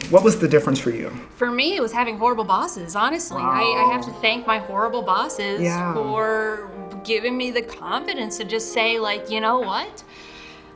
What was the difference for you? For me, it was having horrible bosses, honestly. Wow. I have to thank my horrible bosses for giving me the confidence to just say, like, you know what?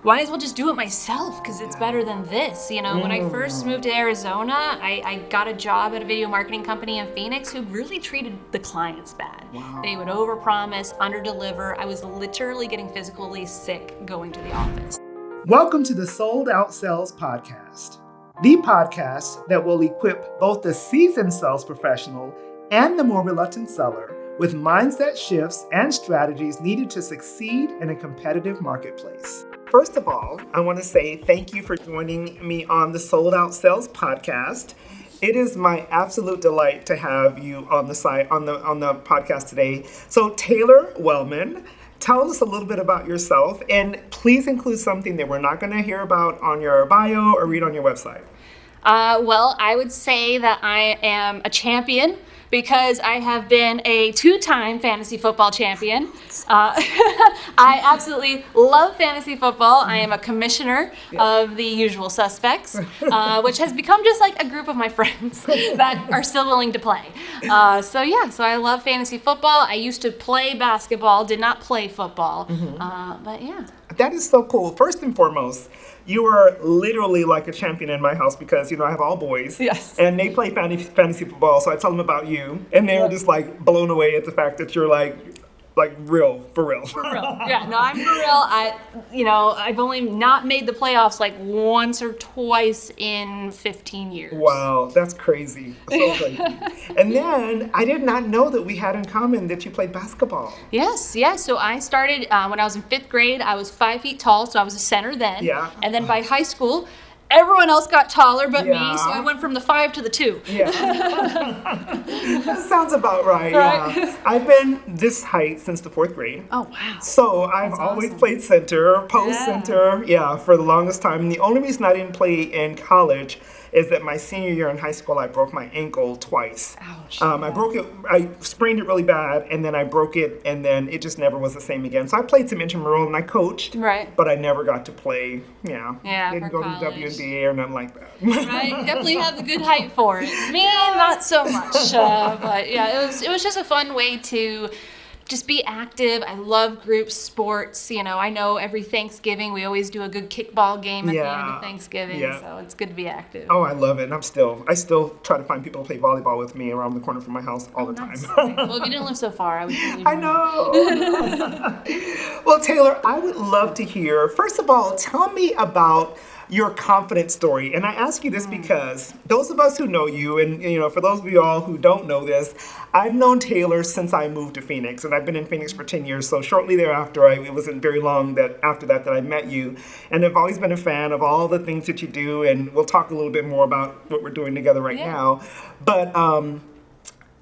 Might as well just do it myself because it's better than this. You know, when I first moved to Arizona, I got a job at a video marketing company in Phoenix who really treated the clients bad. Wow. They would overpromise, underdeliver. I was literally getting physically sick going to the office. Welcome to the Sold Out Sales Podcast, the podcast that will equip both the seasoned sales professional and the more reluctant seller with mindset shifts and strategies needed to succeed in a competitive marketplace. First of all, I want to say thank you for joining me on the Sold Out Sales Podcast. It is my absolute delight to have you on the site on the podcast today. So Taylor Wellman, tell us a little bit about yourself, and please include something that we're not going to hear about on your bio or read on your website. Well, I would say that I am a champion because I have been a 2-time fantasy football champion. I absolutely love fantasy football. I am a commissioner of the usual suspects, which has become just like a group of my friends that are still willing to play. So I love fantasy football. I used to play basketball, did not play football, but yeah. That is so cool. First and foremost, you are literally like a champion in my house because, I have all boys. Yes. And they play fantasy football, so I tell them about you. And they're just like blown away at the fact that you're like real, for real. For real. Yeah, no, I'm for real. I've only not made the playoffs like once or twice in 15 years. Wow, that's crazy. So crazy. And then I did not know that we had in common that you played basketball. Yes. So I started when I was in 5th grade. I was 5 feet tall, so I was a center then. Yeah. And then by high school, everyone else got taller but me, so I went from the 5 to the 2. Yeah. That sounds about right. Yeah. I've been this height since the 4th grade. Oh, wow. So I've always played center, post center, for the longest time. And the only reason I didn't play in college is that my senior year in high school, I broke my ankle twice. Ouch. I sprained it really bad, and then I broke it, and then it just never was the same again. So I played some intramural, and I coached, but I never got to play, didn't go to the WNBA or nothing like that. Right, definitely have the good height for it. Me, not so much, but yeah, it was just a fun way to just be active. I love group sports. I know every Thanksgiving we always do a good kickball game at the end of Thanksgiving, so it's good to be active. Oh, I love it. And I still try to find people to play volleyball with me around the corner from my house all the time. Well, if you didn't live so far, I would really I know. Well, Taylor, I would love to hear, first of all, tell me about your confidence story. And I ask you this because those of us who know you, and for those of you all who don't know this, I've known Taylor since I moved to Phoenix, and I've been in Phoenix for 10 years. So shortly thereafter, it wasn't very long after that I met you. And I've always been a fan of all the things that you do, and we'll talk a little bit more about what we're doing together right now. But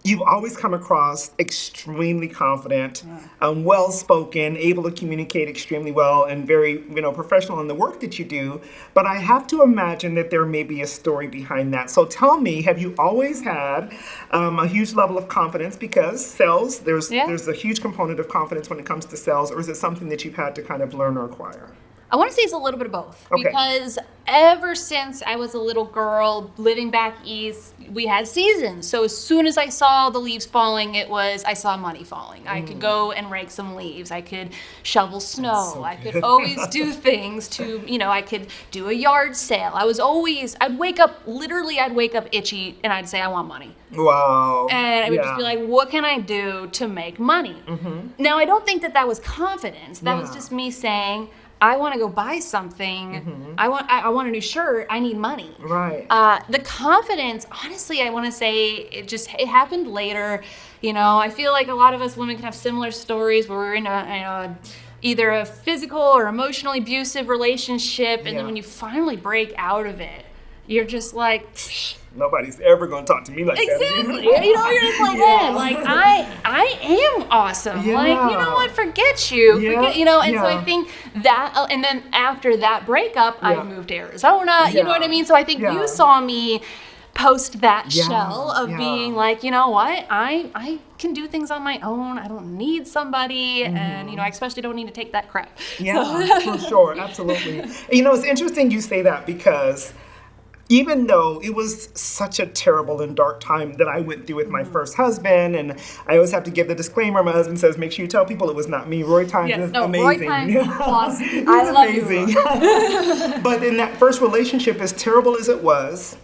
you've always come across extremely confident, well-spoken, able to communicate extremely well, and very, professional in the work that you do. But I have to imagine that there may be a story behind that. So tell me, have you always had a huge level of confidence? Because sales, there's a huge component of confidence when it comes to sales, or is it something that you've had to kind of learn or acquire? I want to say it's a little bit of both, Okay. because ever since I was a little girl living back east, we had seasons. So as soon as I saw the leaves falling, I saw money falling. I could go and rake some leaves. I could shovel snow. So I could always do things to, I could do a yard sale. I'd wake up itchy and I'd say, I want money. Wow. And I would just be like, what can I do to make money? Now, I don't think that was confidence. That was just me saying, I want to go buy something. I want a new shirt. I need money. Right. The confidence, honestly, I want to say it happened later. I feel like a lot of us women can have similar stories where we're in either a physical or emotionally abusive relationship, and then when you finally break out of it, you're just like, nobody's ever going to talk to me like that. Exactly. You're just like, man, like I am awesome. Yeah. Like, what? Forget you. And so I think that, and then after that breakup, I moved to Arizona. You know what I mean? So I think you saw me post that shell of being like, I can do things on my own. I don't need somebody. And, I especially don't need to take that crap. Yeah, for sure. Absolutely. It's interesting you say that because even though it was such a terrible and dark time that I went through with my first husband, and I always have to give the disclaimer, my husband says, make sure you tell people it was not me. Roy Times is amazing. Roy Times, plus, He's I love amazing. you. But in that first relationship, as terrible as it was,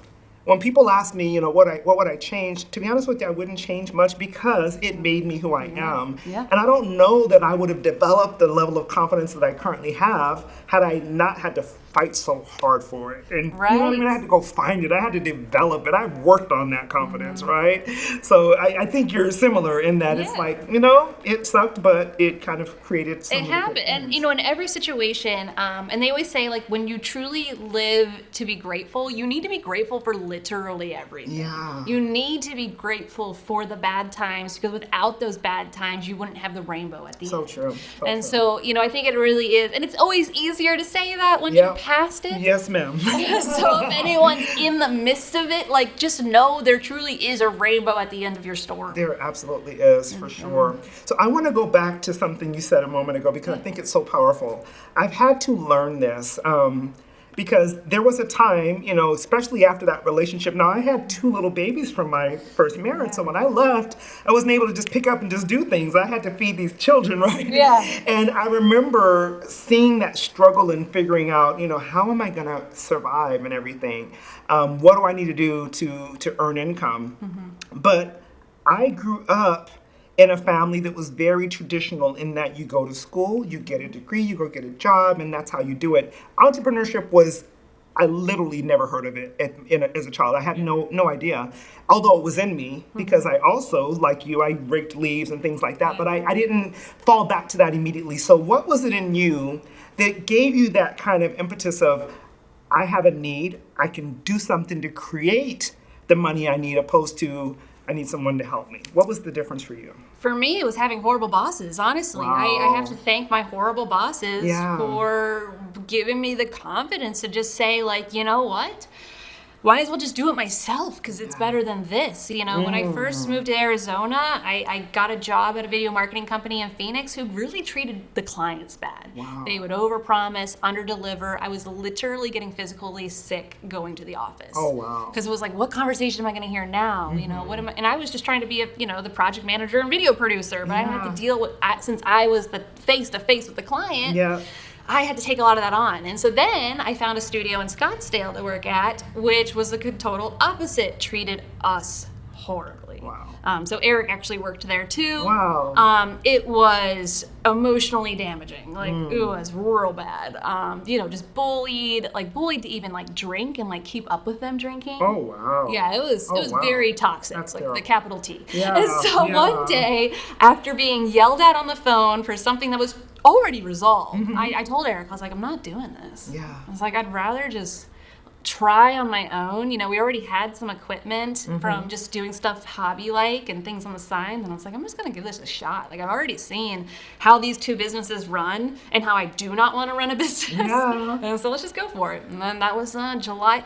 when people ask me, what would I change? To be honest with you, I wouldn't change much because it made me who I am. Yeah. And I don't know that I would have developed the level of confidence that I currently have had I not had to fight so hard for it. And you know what I mean? I had to go find it. I had to develop it. I worked on that confidence, right? So I think you're similar in that it's like, it sucked, but it kind of created some. It happened. And, in every situation, and they always say, like, when you truly live to be grateful, you need to be grateful for literally everything. Yeah. You need to be grateful for the bad times, because without those bad times, you wouldn't have the rainbow at the end. So true. And so, I think it really is. And it's always easier to say that once you're past it. Yes, ma'am. So if anyone's in the midst of it, like, just know there truly is a rainbow at the end of your story. There absolutely is, for sure. So I want to go back to something you said a moment ago because I think it's so powerful. I've had to learn this because there was a time, especially after that relationship. Now, I had 2 little babies from my first marriage. So when I left, I wasn't able to just pick up and just do things. I had to feed these children, right? Yeah. And I remember seeing that struggle and figuring out, how am I going to survive and everything? What do I need to do to earn income? But I grew up in a family that was very traditional in that you go to school, you get a degree, you go get a job, and that's how you do it. Entrepreneurship was, I literally never heard of it as a child. I had no idea, although it was in me because I also, like you, I raked leaves and things like that, but I didn't fall back to that immediately. So what was it in you that gave you that kind of impetus of, I have a need, I can do something to create the money I need, opposed to, I need someone to help me? What was the difference for you? For me, it was having horrible bosses, honestly. I have to thank my horrible bosses for giving me the confidence to just say, like, you know what? Might as well just do it myself because it's better than this. When I first moved to Arizona, I got a job at a video marketing company in Phoenix who really treated the clients bad. Wow. They would overpromise, underdeliver. I was literally getting physically sick going to the office. Oh, wow. Because it was like, what conversation am I going to hear now? What am I? And I was just trying to be the project manager and video producer, but I didn't have to deal with, since I was the face-to-face with the client. Yeah. I had to take a lot of that on. And so then I found a studio in Scottsdale to work at, which was the total opposite, treated us horribly. Wow. So Eric actually worked there too. Wow. It was emotionally damaging. Like, it was real bad. Just bullied to even like drink and like keep up with them drinking. Oh, wow. Yeah, it was very toxic. That's like terrible. the capital T. Yeah, And so one day, after being yelled at on the phone for something that was already resolved, I told Eric, I was like, I'm not doing this. Yeah. I was like, I'd rather just try on my own. We already had some equipment from just doing stuff hobby-like and things on the side. And I was like, I'm just going to give this a shot. Like, I've already seen how these 2 businesses run and how I do not want to run a business. Yeah. And so let's just go for it. And then that was July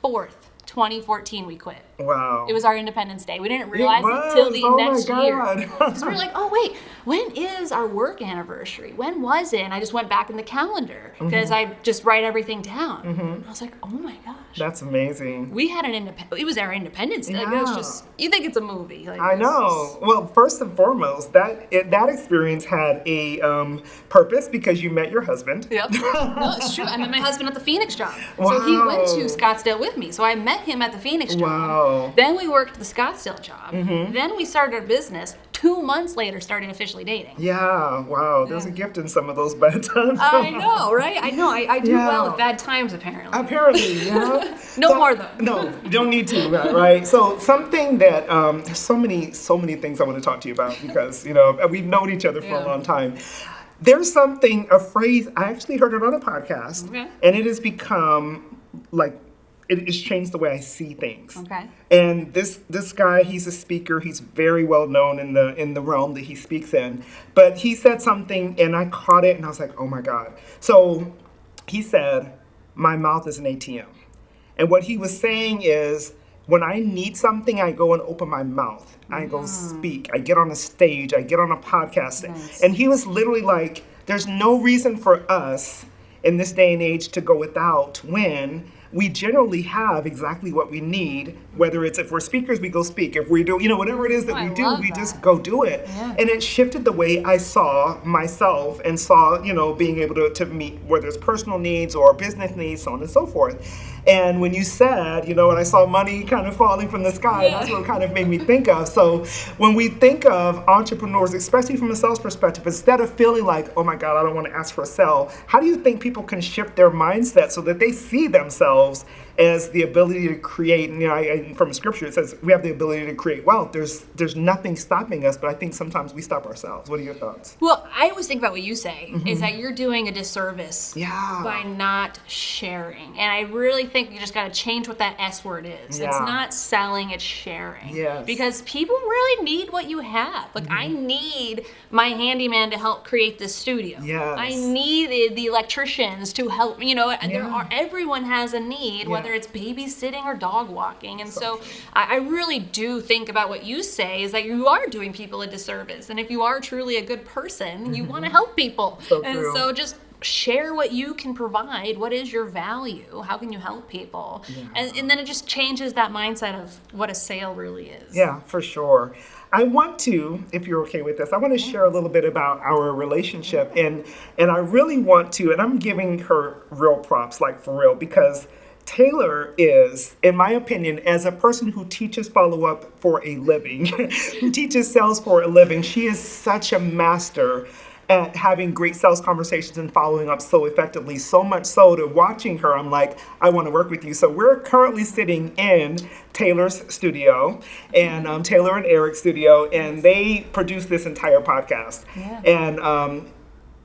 4th, 2014 we quit. Wow. It was our Independence Day. We didn't realize it till the next year. Because we were like, oh wait, when is our work anniversary? When was it? And I just went back in the calendar because I just write everything down. And I was like, oh my gosh. That's amazing. We had it was our Independence Day. Like, it was just, you think it's a movie. Like, I know. Well, first and foremost, that experience had a purpose because you met your husband. Yep. No, it's true. I met my husband at the Phoenix job. So he went to Scottsdale with me. So I met him at the Phoenix job. Wow. Then we worked the Scottsdale job. Then we started our business. 2 months later, started officially dating. Yeah, wow. There's a gift in some of those bad times. I know, right? I know. I do well with bad times, apparently. Apparently, yeah. No more, though. No, you don't need to, right? So something that, there's so many things I want to talk to you about because, we've known each other for a long time. There's a phrase, I actually heard it on a podcast, and it has become, like, it has changed the way I see things. Okay. And this guy, he's a speaker. He's very well known in the realm that he speaks in. But he said something, and I caught it, and I was like, oh my God. So he said, my mouth is an ATM. And what he was saying is, when I need something, I go and open my mouth. I go speak. I get on a stage. I get on a podcast. Nice. And he was literally like, there's no reason for us in this day and age to go without when we generally have exactly what we need, whether it's if we're speakers, we go speak. If we do, whatever it is that we do, we just go do it. Yeah. And it shifted the way I saw myself and saw, being able to meet, whether it's personal needs or business needs, so on and so forth. And when you said, and I saw money kind of falling from the sky, that's what it kind of made me think of. So when we think of entrepreneurs, especially from a sales perspective, instead of feeling like, oh my God, I don't want to ask for a sale, how do you think people can shift their mindset so that they see themselves as the ability to create, and from scripture it says we have the ability to create wealth. There's nothing stopping us, but I think sometimes we stop ourselves. What are your thoughts? Well, I always think about what you say, is that you're doing a disservice by not sharing. And I really think you just got to change what that S word is. Yeah. It's not selling, it's sharing. Yes. Because people really need what you have. Like, I need my handyman to help create this studio. Yes. I need the electricians to help, everyone has a need, whether it's babysitting or dog walking. And so I really do think about what you say is that you are doing people a disservice. And if you are truly a good person, you want to help people. True. So just share what you can provide. What is your value? How can you help people? And then it just changes that mindset of what a sale really is. Yeah, for sure. I want to, if you're okay with this, I want to share a little bit about our relationship. And I really want to, and I'm giving her real props, like for real, because Taylor is, in my opinion, as a person who teaches follow-up for a living, who teaches sales for a living, she is such a master at having great sales conversations and following up so effectively, so much so to watching her, I'm like, I want to work with you. So we're currently sitting in Taylor's studio, and Taylor and Eric's studio, and they produce this entire podcast. Yeah. And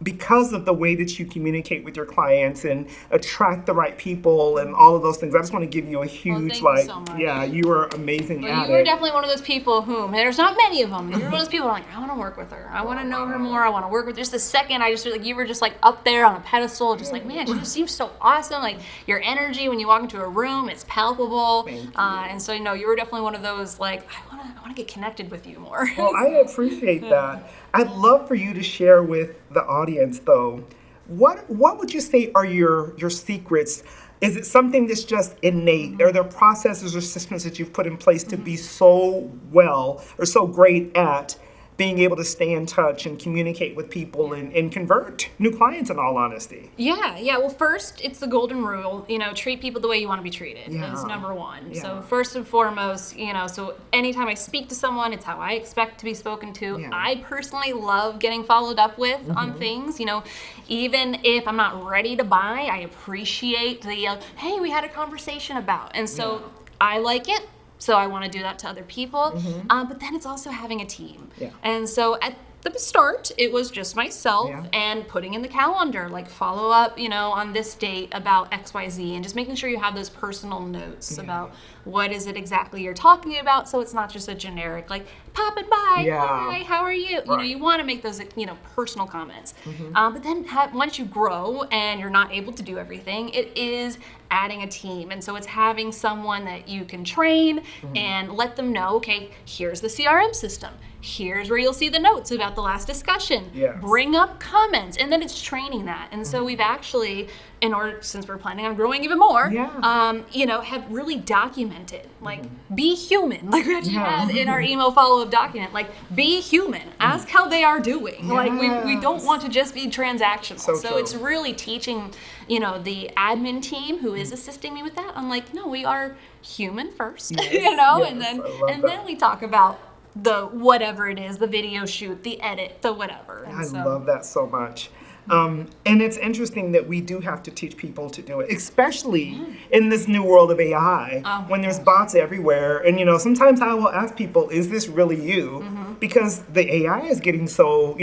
because of the way that you communicate with your clients and attract the right people and all of those things, I just want to give you a huge, thank you so much. you are amazing at You were it. definitely one of those people whom, there's not many of them, you're one of those people who are like, I want to work with her. I want to know her more. I want to work with her. Just a second, I just feel like you were just like up there on a pedestal, just like, man, she just seems so awesome. Like your energy when you walk into a room, it's palpable. Thank you. And so, you were definitely one of those like, I want to get connected with you more. Well, I appreciate that. I'd love for you to share with the audience, though, what would you say are your secrets? Is it something that's just innate? Are there processes or systems that you've put in place to be so well or so great at being able to stay in touch and communicate with people and convert new clients, in all honesty? Yeah. Well, first, it's the golden rule, treat people the way you want to be treated is number one. Yeah. So first and foremost, so anytime I speak to someone, it's how I expect to be spoken to. Yeah. I personally love getting followed up with on things, even if I'm not ready to buy, I appreciate the, hey, we had a conversation about. And so I like it. So I want to do that to other people. But then it's also having a team. Yeah. And so at the start, it was just myself and putting in the calendar, like follow up, on this date about XYZ, and just making sure you have those personal notes about what is it exactly you're talking about, so it's not just a generic, like, popping by, hi, how are you? Right. You want to make those, personal comments. But then once you grow and you're not able to do everything, it is adding a team. And so it's having someone that you can train and let them know, okay, here's the CRM system. Here's where you'll see the notes about the last discussion. Yes. Bring up comments, and then it's training that. And so we've actually, since we're planning on growing even more, have really documented, like, be human, like we actually had in our email follow-up document, like, be human, ask how they are doing. Like, we don't want to just be transactional. So it's really teaching, the admin team who is assisting me with that. I'm like, no, we are human first, and then we talk about the whatever it is, the video shoot, the edit, the whatever. I love that so much. And it's interesting that we do have to teach people to do it, especially in this new world of AI, when there's bots everywhere. And, sometimes I will ask people, is this really you? Because the AI is getting so,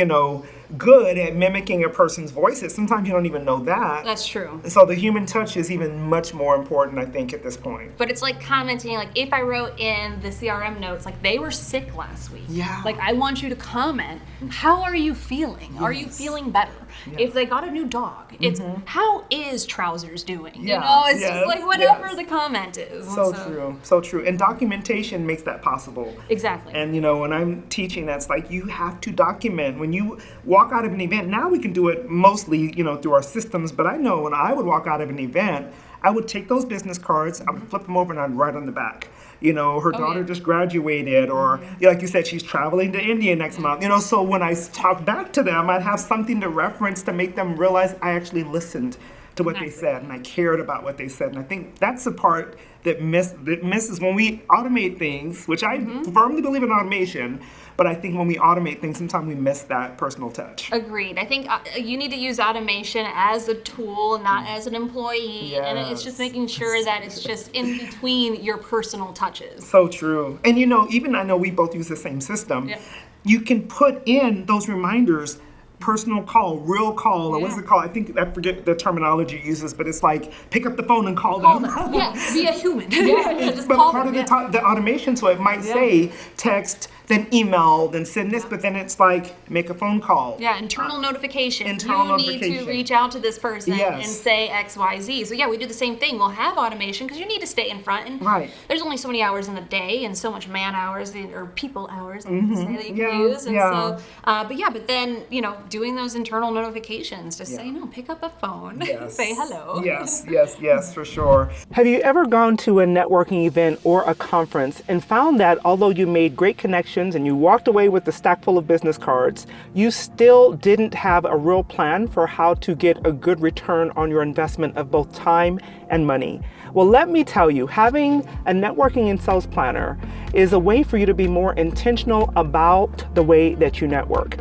good at mimicking a person's voices. Sometimes you don't even know that. That's true. So the human touch is even much more important, I think, at this point. But it's like commenting, like if I wrote in the CRM notes, like they were sick last week. Yeah. Like I want you to comment, how are you feeling? Yes. Are you feeling better? Yeah. If they got a new dog, it's how is Trousers doing? Yeah. It's just like whatever the comment is. So true. And documentation makes that possible. Exactly. And when I'm teaching, that's like you have to document. When you walk out of an event, now we can do it mostly, through our systems, but I know when I would walk out of an event, I would take those business cards, I would flip them over, and I'd write on the back. Her daughter just graduated, or like you said, she's traveling to India next month. So when I talk back to them, I'd have something to reference to make them realize I actually listened to what they said, and I cared about what they said. And I think that's the part that misses when we automate things, which I firmly believe in automation. But I think when we automate things, sometimes we miss that personal touch. Agreed. I think you need to use automation as a tool, not as an employee. Yes. And it's just making sure that it's just in between your personal touches. So true. And even I know we both use the same system. Yeah. You can put in those reminders, personal call, real call, or what's it called? I forget the terminology it uses, but it's like pick up the phone and call them. Yeah, be a human. Just But call part them. of the automation, so it might say text, then email, then send this, but then it's like make a phone call. Yeah, internal notification. Internal you need notification. to reach out to this person Yes. and say X, Y, Z. So yeah, we do the same thing. We'll have automation because you need to stay in front. And Right. there's only so many hours in the day and so much man hours or people hours I can say that you can use. And yeah. so, but then doing those internal notifications, just say pick up a phone, Yes. say hello. Yes, for sure. Have you ever gone to a networking event or a conference and found that although you made great connections and you walked away with a stack full of business cards, you still didn't have a real plan for how to get a good return on your investment of both time and money? Well, let me tell you, having a networking and sales planner is a way for you to be more intentional about the way that you network.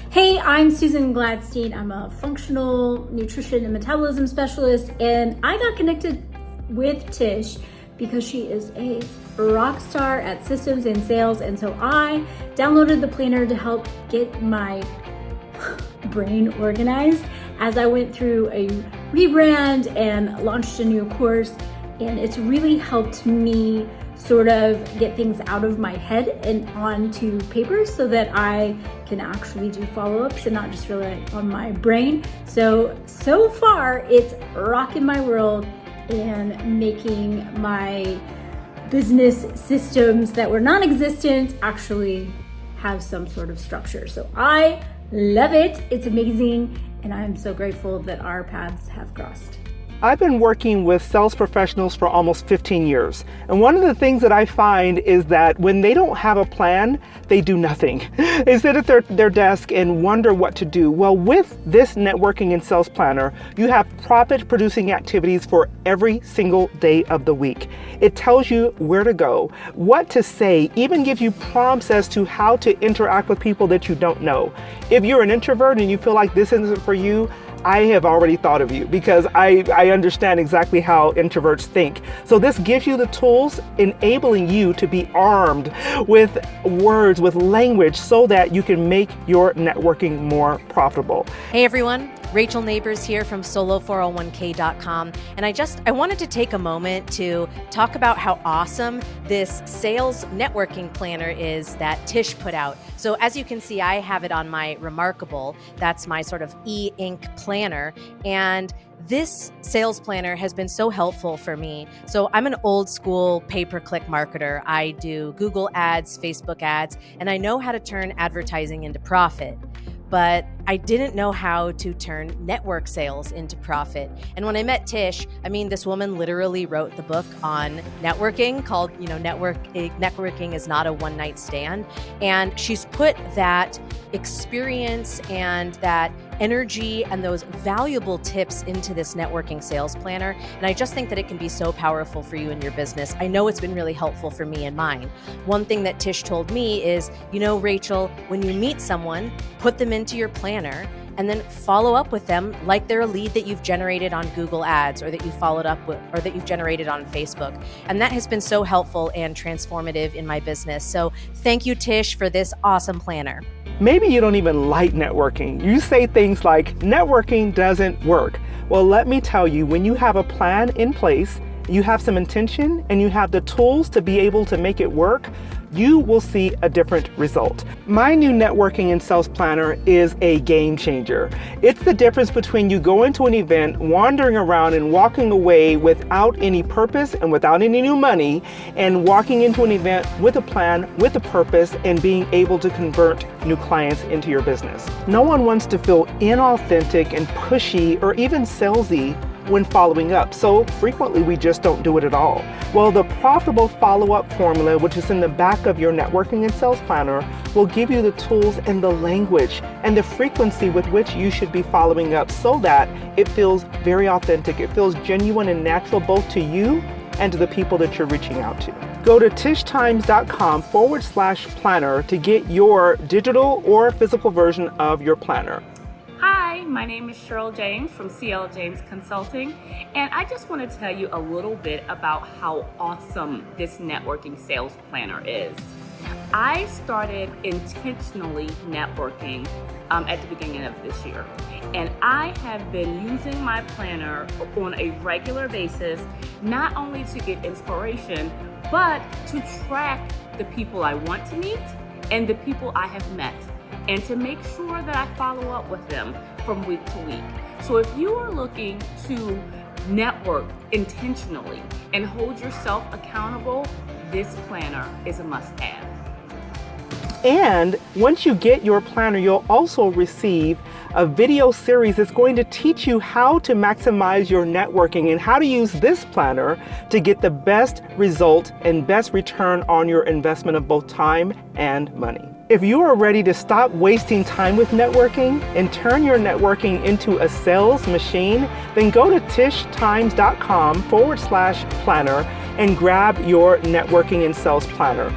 Hey, I'm Susan Gladstein. I'm a functional nutrition and metabolism specialist, and I got connected with Tish because she is a rock star at systems and sales. And so I downloaded the planner to help get my brain organized as I went through a rebrand and launched a new course. And it's really helped me sort of get things out of my head and onto paper so that I can actually do follow-ups and not just rely on my brain. So far it's rocking my world and making my business systems that were non-existent actually have some sort of structure. So I love it. It's amazing. And I'm so grateful that our paths have crossed. I've been working with sales professionals for almost 15 years. And one of the things that I find is that when they don't have a plan, they do nothing. They sit at their desk and wonder what to do. Well, with this networking and sales planner, you have profit producing activities for every single day of the week. It tells you where to go, what to say, even gives you prompts as to how to interact with people that you don't know. If you're an introvert and you feel like this isn't for you, I have already thought of you because I understand exactly how introverts think. So this gives you the tools enabling you to be armed with words, with language, so that you can make your networking more profitable. Hey everyone, Rachel Neighbors here from solo401k.com. And I wanted to take a moment to talk about how awesome this sales networking planner is that Tish put out. So as you can see, I have it on my Remarkable. That's my sort of e-ink planner. And this sales planner has been so helpful for me. So I'm an old school pay-per-click marketer. I do Google ads, Facebook ads, and I know how to turn advertising into profit. But I didn't know how to turn network sales into profit. And when I met Tish, this woman literally wrote the book on networking called, Networking is Not a One-Night Stand. And she's put that experience and that energy and those valuable tips into this networking sales planner. And I just think that it can be so powerful for you in your business. I know it's been really helpful for me and mine. One thing that Tish told me is, Rachel, when you meet someone, put them into your planner and then follow up with them like they're a lead that you've generated on Google Ads or that you followed up with or that you've generated on Facebook. And that has been so helpful and transformative in my business. So thank you, Tish, for this awesome planner. Maybe you don't even like networking. You say things like, networking doesn't work. Well, let me tell you, when you have a plan in place, you have some intention, and you have the tools to be able to make it work, you will see a different result. My new networking and sales planner is a game changer. It's the difference between you going to an event, wandering around and walking away without any purpose and without any new money, and walking into an event with a plan, with a purpose, and being able to convert new clients into your business. No one wants to feel inauthentic and pushy or even salesy when following up. So frequently we just don't do it at all. Well, the profitable follow-up formula, which is in the back of your networking and sales planner, will give you the tools and the language and the frequency with which you should be following up so that it feels very authentic. It feels genuine and natural both to you and to the people that you're reaching out to. Go to tishtimes.com/planner to get your digital or physical version of your planner. Hi, my name is Cheryl James from CL James Consulting, and I just want to tell you a little bit about how awesome this networking sales planner is. I started intentionally networking at the beginning of this year, and I have been using my planner on a regular basis, not only to get inspiration, but to track the people I want to meet and the people I have met, and to make sure that I follow up with them from week to week. So if you are looking to network intentionally and hold yourself accountable, this planner is a must-have. And once you get your planner, you'll also receive a video series that's going to teach you how to maximize your networking and how to use this planner to get the best result and best return on your investment of both time and money. If you are ready to stop wasting time with networking and turn your networking into a sales machine, then go to tishtimes.com/planner and grab your networking and sales planner.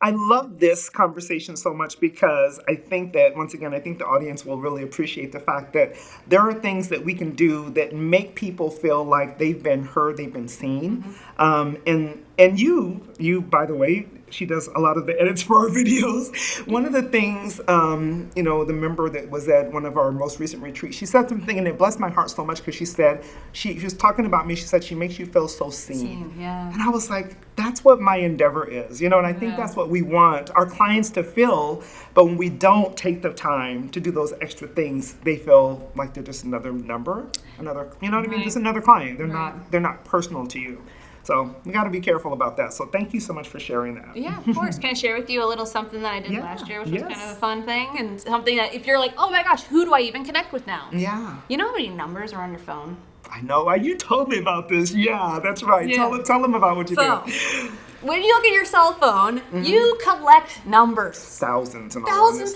I love this conversation so much because I think that, once again, I think the audience will really appreciate the fact that there are things that we can do that make people feel like they've been heard, they've been seen. And you, by the way, she does a lot of the edits for our videos. One of the things, the member that was at one of our most recent retreats, she said something and it blessed my heart so much because she said, she was talking about me, she said she makes you feel so seen. Yeah. And I was like, that's what my endeavor is, and I think that's what we want our clients to feel, but when we don't take the time to do those extra things, they feel like they're just another number, just another client. They're not personal to you. So we got to be careful about that. So thank you so much for sharing that. Yeah, of course. Can I share with you a little something that I did last year, which was kind of a fun thing, and something that if you're like, oh my gosh, who do I even connect with now? Yeah. You know how many numbers are on your phone? I know. You told me about this. Yeah, that's right. Yeah. Tell them about what you do. When you look at your cell phone, you collect numbers. Thousands of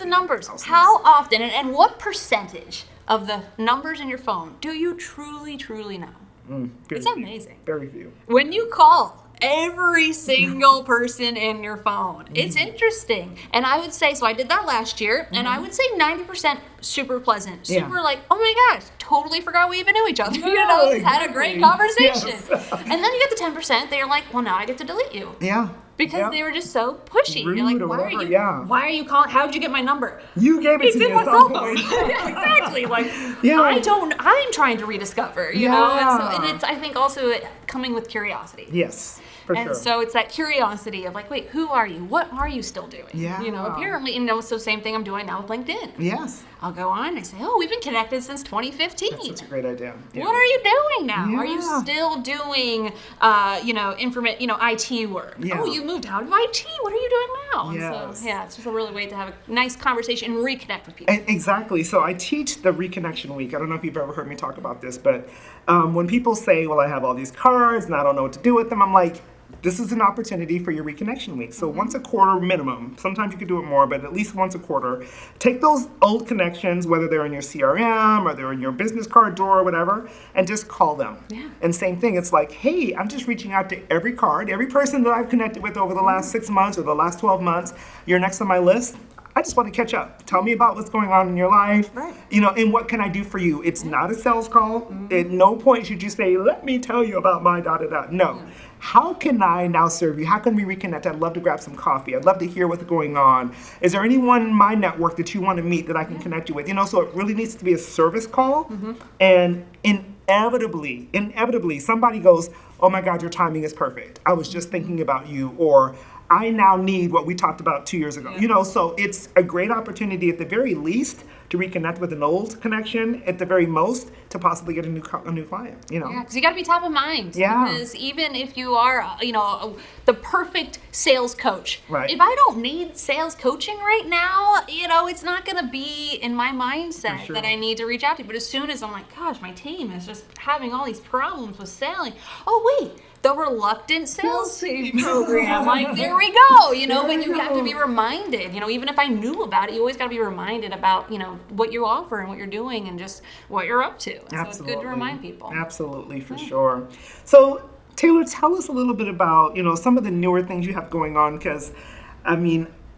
numbers. How often and what percentage of the numbers in your phone do you truly, truly know? It's amazing. Very few. When you call every single person in your phone, it's interesting. And I would say, so I did that last year, and I would say 90% super pleasant, super like, oh my gosh, totally forgot we even knew each other. Had a great conversation. Yes. And then you get the 10% that you're like, well, now I get to delete you. Yeah. Because they were just so pushy. Rude, you're like, why are you calling? How'd you get my number? You gave it to me at some point. Exactly. Like, I'm trying to rediscover, you know? And it's, I think also coming with curiosity. Yes. So it's that curiosity of like, wait, who are you? What are you still doing? Yeah. Apparently, so same thing I'm doing now with LinkedIn. Yes. I'll go on and I say, oh, we've been connected since 2015. That's such a great idea. Yeah. What are you doing now? Yeah. Are you still doing, IT work? Yeah. Oh, you moved out of IT. What are you doing now? Yes. So, it's just a really way to have a nice conversation and reconnect with people. Exactly. So I teach the Reconnection Week. I don't know if you've ever heard me talk about this, but when people say, well, I have all these cards and I don't know what to do with them, I'm like, this is an opportunity for your Reconnection Week. So once a quarter minimum, sometimes you could do it more, but at least once a quarter, take those old connections, whether they're in your CRM or they're in your business card drawer or whatever, and just call them. Yeah. And same thing, it's like, hey, I'm just reaching out to every person that I've connected with over the last 6 months or the last 12 months. You're next on my list. I just want to catch up. Tell me about what's going on in your life. Right. And what can I do for you? It's not a sales call. At no point should you say, let me tell you about my da-da-da. No. Yeah. How can I now serve you? How can we reconnect? I'd love to grab some coffee. I'd love to hear what's going on. Is there anyone in my network that you want to meet that I can connect you with? So it really needs to be a service call. And inevitably, somebody goes, oh my God, your timing is perfect. I was just thinking about you. Or I now need what we talked about 2 years ago. So it's a great opportunity at the very least to reconnect with an old connection at the very most to possibly get a new client, you know? Yeah, because you got to be top of mind. Yeah. Because even if you are, the perfect sales coach, Right. if I don't need sales coaching right now, it's not going to be in my mindset For sure. that I need to reach out to. But as soon as I'm like, gosh, my team is just having all these problems with selling. Oh, wait. The reluctant sales team program, like there we go, but you have to be reminded, even if I knew about it, you always got to be reminded about, what you offer and what you're doing and just what you're up to. And so it's good to remind people. Absolutely, for sure. So Taylor, tell us a little bit about, some of the newer things you have going on, because,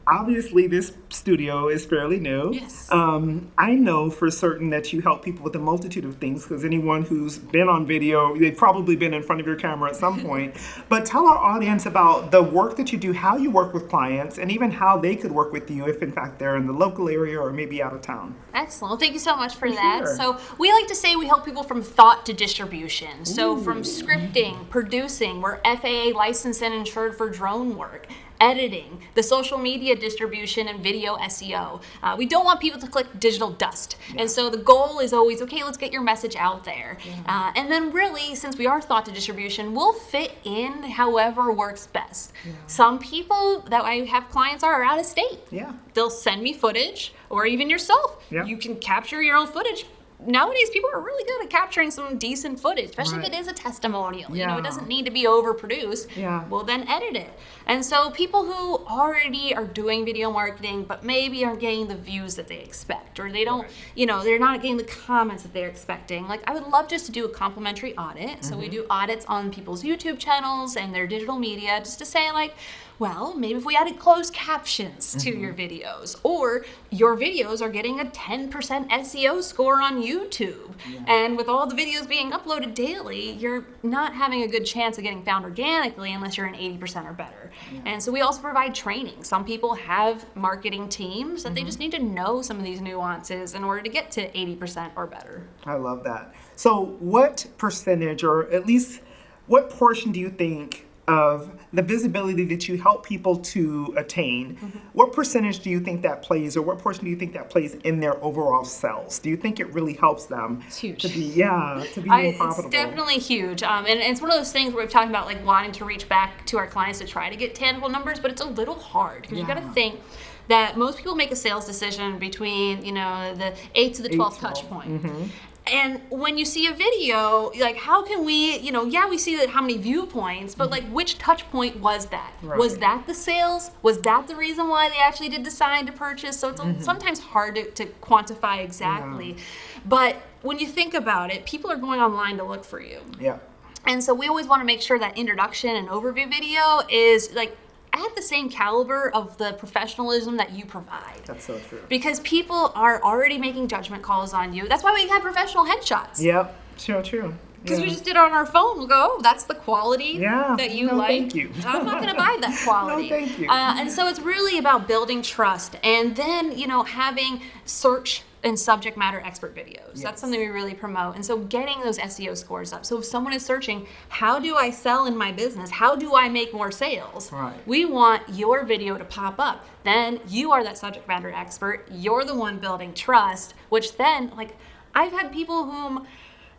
obviously this studio is fairly new. Yes. I know for certain that you help people with a multitude of things, because anyone who's been on video, they've probably been in front of your camera at some point. But tell our audience about the work that you do, how you work with clients, and even how they could work with you if in fact they're in the local area or maybe out of town. Excellent. Well, thank you so much for that. Sure. So we like to say we help people from thought to distribution. So from scripting, producing, we're FAA licensed and insured for drone work, editing, the social media distribution, and video SEO. We don't want people to click digital dust. Yeah. And so the goal is always, okay, let's get your message out there. Yeah. And then really, since we are thought to distribution, we'll fit in however works best. Yeah. Some people that I have clients are out of state. Yeah. They'll send me footage, or even yourself. Yeah. You can capture your own footage. Nowadays, people are really good at capturing some decent footage, especially if it is a testimonial. Yeah. It doesn't need to be overproduced. Yeah. We'll then edit it. And so people who already are doing video marketing, but maybe aren't getting the views that they expect, or they don't, they're not getting the comments that they're expecting. Like, I would love just to do a complimentary audit. So we do audits on people's YouTube channels and their digital media, just to say, like, well, maybe if we added closed captions to your videos, or your videos are getting a 10% SEO score on YouTube. Yeah. And with all the videos being uploaded daily, you're not having a good chance of getting found organically unless you're an 80% or better. Yeah. And so we also provide training. Some people have marketing teams that they just need to know some of these nuances in order to get to 80% or better. I love that. So what percentage, or at least what portion do you think of the visibility that you help people to attain, what percentage do you think that plays, or what portion do you think that plays in their overall sales? Do you think it really helps them it's huge. to be more profitable? It's definitely huge. And it's one of those things where we've talked about, like, wanting to reach back to our clients to try to get tangible numbers, but it's a little hard, because you got to think that most people make a sales decision between, the 8th to the 12th touch point. And when you see a video, like, how can we, we see how many viewpoints, but like, which touch point was that? Right. Was that the sales? Was that the reason why they actually did decide to purchase? So it's sometimes hard to quantify exactly. Yeah. But when you think about it, people are going online to look for you. Yeah. And so we always want to make sure that introduction and overview video is like at the same caliber of the professionalism that you provide. That's so true. Because people are already making judgment calls on you. That's why we have professional headshots. Yep, true. Because we just did it on our phone. We'll go, oh, that's the quality that you like. Thank you. I'm not going to buy that quality. No, thank you. And so it's really about building trust, and then, having search and subject matter expert videos. Yes. That's something we really promote. And so getting those SEO scores up. So if someone is searching, how do I sell in my business? How do I make more sales? Right. We want your video to pop up. Then you are that subject matter expert. You're the one building trust, which then, like, I've had people whom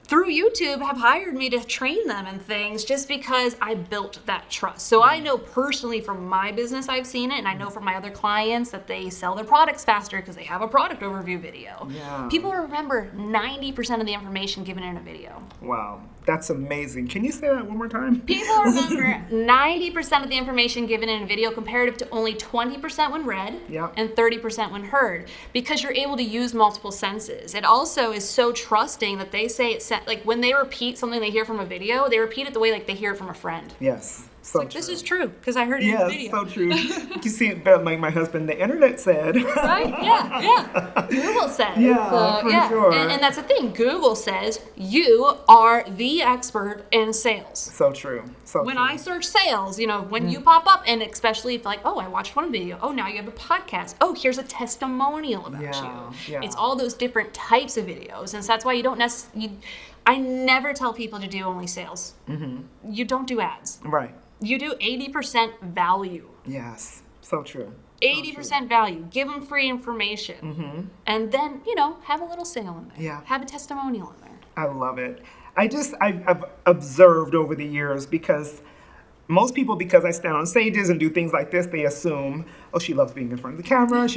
through YouTube have hired me to train them and things just because I built that trust. So I know personally from my business I've seen it, and I know from my other clients that they sell their products faster because they have a product overview video. Yeah. People remember 90% of the information given in a video. Wow, that's amazing. Can you say that one more time? People remember 90% of the information given in a video comparative to only 20% when read and 30% when heard, because you're able to use multiple senses. It also is so trusting that they say it's like when they repeat something they hear from a video, they repeat it the way like they hear it from a friend. Yes. So like, this is true because I heard it in the video. Yes, so true. You see it like my husband, the internet said. Right? Yeah. Google says. Yeah, for sure. And that's the thing. Google says you are the expert in sales. So true. When I search sales, when you pop up, and especially if like, oh, I watched one video. Oh, now you have a podcast. Oh, here's a testimonial about you. Yeah. It's all those different types of videos. And so that's why you don't I never tell people to do only sales. You don't do ads. Right. You do 80% value. Yes, so true. 80% value. Give them free information. And then, have a little sale in there. Yeah. Have a testimonial in there. I love it. I've observed over the years, because most people, because I stand on stages and do things like this, they assume, oh, she loves being in front of the camera.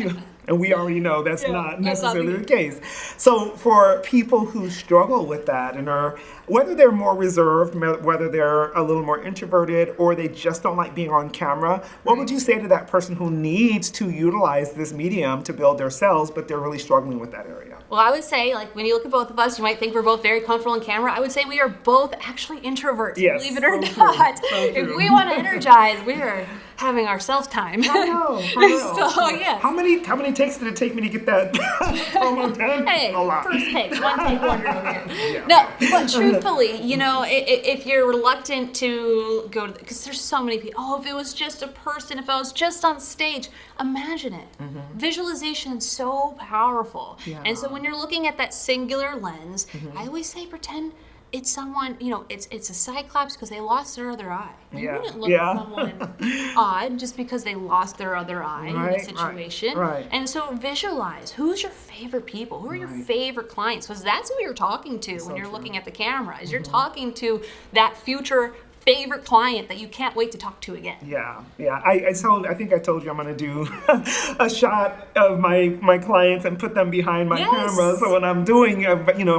And we already know that's not necessarily the case. So for people who struggle with that and are, whether they're more reserved, whether they're a little more introverted, or they just don't like being on camera, what would you say to that person who needs to utilize this medium to build their sales, but they're really struggling with that area? Well, I would say, like, when you look at both of us, you might think we're both very comfortable on camera. I would say we are both actually introverts, believe it or not. If we want to energize, we are having our self-time. I know. So, yes. How many takes did it take me to get that promo done? Hey, a lot. first take, one take wonder over here. No, but truthfully, if you're reluctant to go to, because there's so many people, if it was just a person, if I was just on stage, imagine it. Visualization is so powerful. Yeah. And so when you're looking at that singular lens, I always say pretend it's someone, it's a cyclops because they lost their other eye. You wouldn't look at someone odd just because they lost their other eye in a situation. Right. And so visualize, who's your favorite people? Who are your favorite clients? Because that's who you're talking to when you're looking at the camera. Is you're talking to that future favorite client that you can't wait to talk to again. Yeah. I think I told you I'm going to do a shot of my clients and put them behind my camera. So when I'm doing,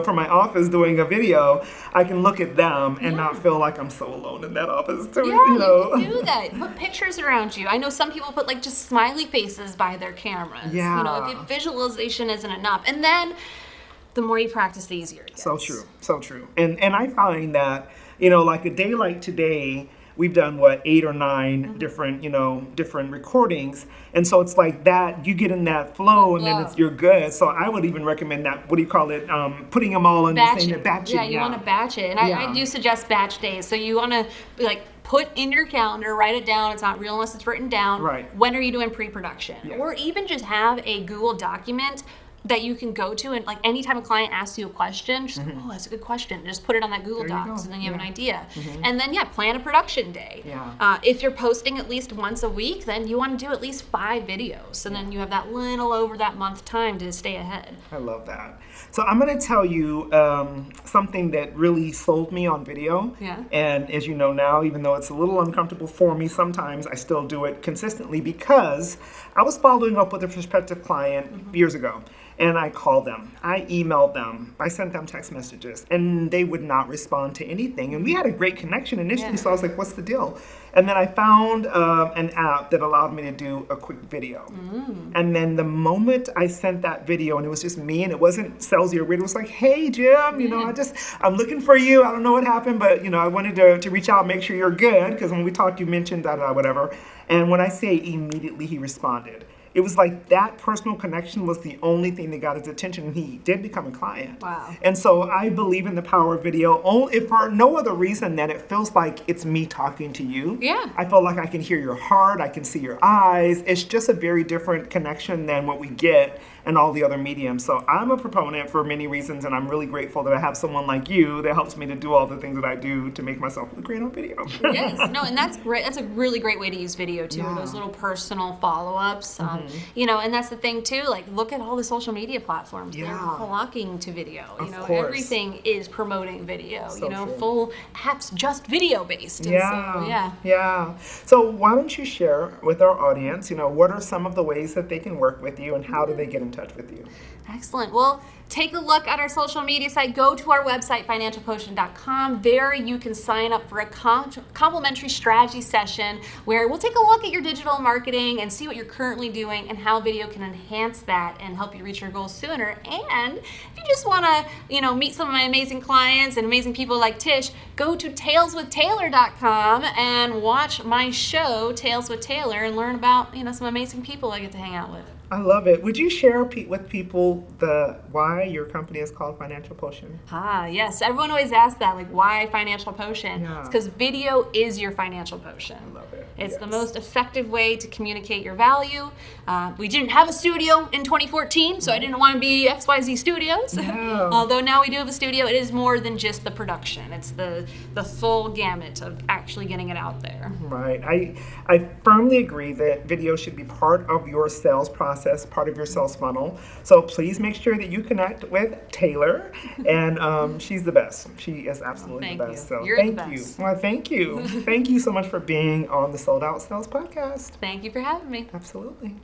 from my office doing a video, I can look at them and not feel like I'm so alone in that office. Too, you can do that. Put pictures around you. I know some people put like just smiley faces by their cameras. Yeah. If visualization isn't enough. And then the more you practice, the easier it gets. So true. And I find that, like a day like today, we've done 8 or 9 different recordings. And so it's like that, you get in that flow and then you're good. So I would even recommend that, what do you call it? Putting them all in the same batching. Yeah, you want to batch it. And I do suggest batch days. So you want to put in your calendar, write it down. It's not real unless it's written down. Right. When are you doing pre-production? Yeah. Or even just have a Google document that you can go to, and like anytime a client asks you a question, just go, that's a good question. Just put it on that Google Docs, and then you have an idea. And then plan a production day. Yeah. If you're posting at least once a week, then you want to do at least 5 videos, and then you have that little over that month time to stay ahead. I love that. So I'm going to tell you something that really sold me on video. Yeah. And as you know now, even though it's a little uncomfortable for me sometimes, I still do it consistently because I was following up with a prospective client years ago. And I called them, I emailed them, I sent them text messages, and they would not respond to anything. And we had a great connection initially, so I was like, what's the deal? And then I found an app that allowed me to do a quick video. And then the moment I sent that video, and it was just me, and it wasn't salesy or weird, it was like, hey, Jim, I'm looking for you. I don't know what happened, but, I wanted to reach out and make sure you're good, because when we talked, you mentioned whatever. And when I say immediately he responded, it was like that personal connection was the only thing that got his attention, and he did become a client. Wow. And so I believe in the power of video, if for no other reason than it feels like it's me talking to you. Yeah. I feel like I can hear your heart, I can see your eyes. It's just a very different connection than what we get in all the other mediums. So I'm a proponent for many reasons, and I'm really grateful that I have someone like you that helps me to do all the things that I do to make myself look great on video. Yes, no, and that's great. That's a really great way to use video too. Those little personal follow-ups, and that's the thing too. Like, look at all the social media platforms. They're flocking to video. Of course. Everything is promoting video. So true. Full apps just video based. Yeah. So why don't you share with our audience? What are some of the ways that they can work with you, and how do they get in touch with you? Excellent. Well, take a look at our social media site. Go to our website, financialpotion.com. There you can sign up for a complimentary strategy session where we'll take a look at your digital marketing and see what you're currently doing and how video can enhance that and help you reach your goals sooner. And if you just want to, meet some of my amazing clients and amazing people like Tish, go to taleswithtaylor.com and watch my show, Tales with Taylor, and learn about, some amazing people I get to hang out with. I love it. Would you share with people why your company is called Financial Potion? Yes. Everyone always asks that, like, why Financial Potion? Yeah. It's because video is your financial potion. I love it. It's the Yes. most effective way to communicate your value. We didn't have a studio in 2014, so I didn't want to be XYZ Studios. No. Although now we do have a studio, it is more than just the production. It's the full gamut of actually getting it out there. Right. I firmly agree that video should be part of your sales process, part of your sales funnel. So please make sure that you connect with Taylor, and she's the best. She is absolutely Thank the you. best. So You're the thank best. you. Well, thank you. Thank you so much for being on the Sold Out Sales Podcast. Thank you for having me. Absolutely.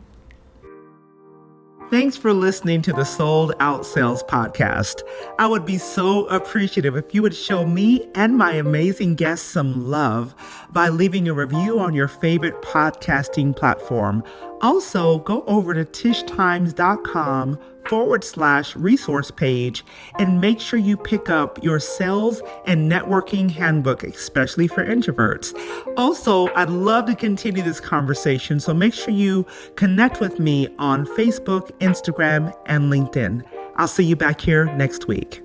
Thanks for listening to the Sold Out Sales Podcast. I would be so appreciative if you would show me and my amazing guests some love by leaving a review on your favorite podcasting platform. Also, go over to tishtimes.com/resource page and make sure you pick up your sales and networking handbook, especially for introverts. Also, I'd love to continue this conversation, so make sure you connect with me on Facebook, Instagram, and LinkedIn. I'll see you back here next week.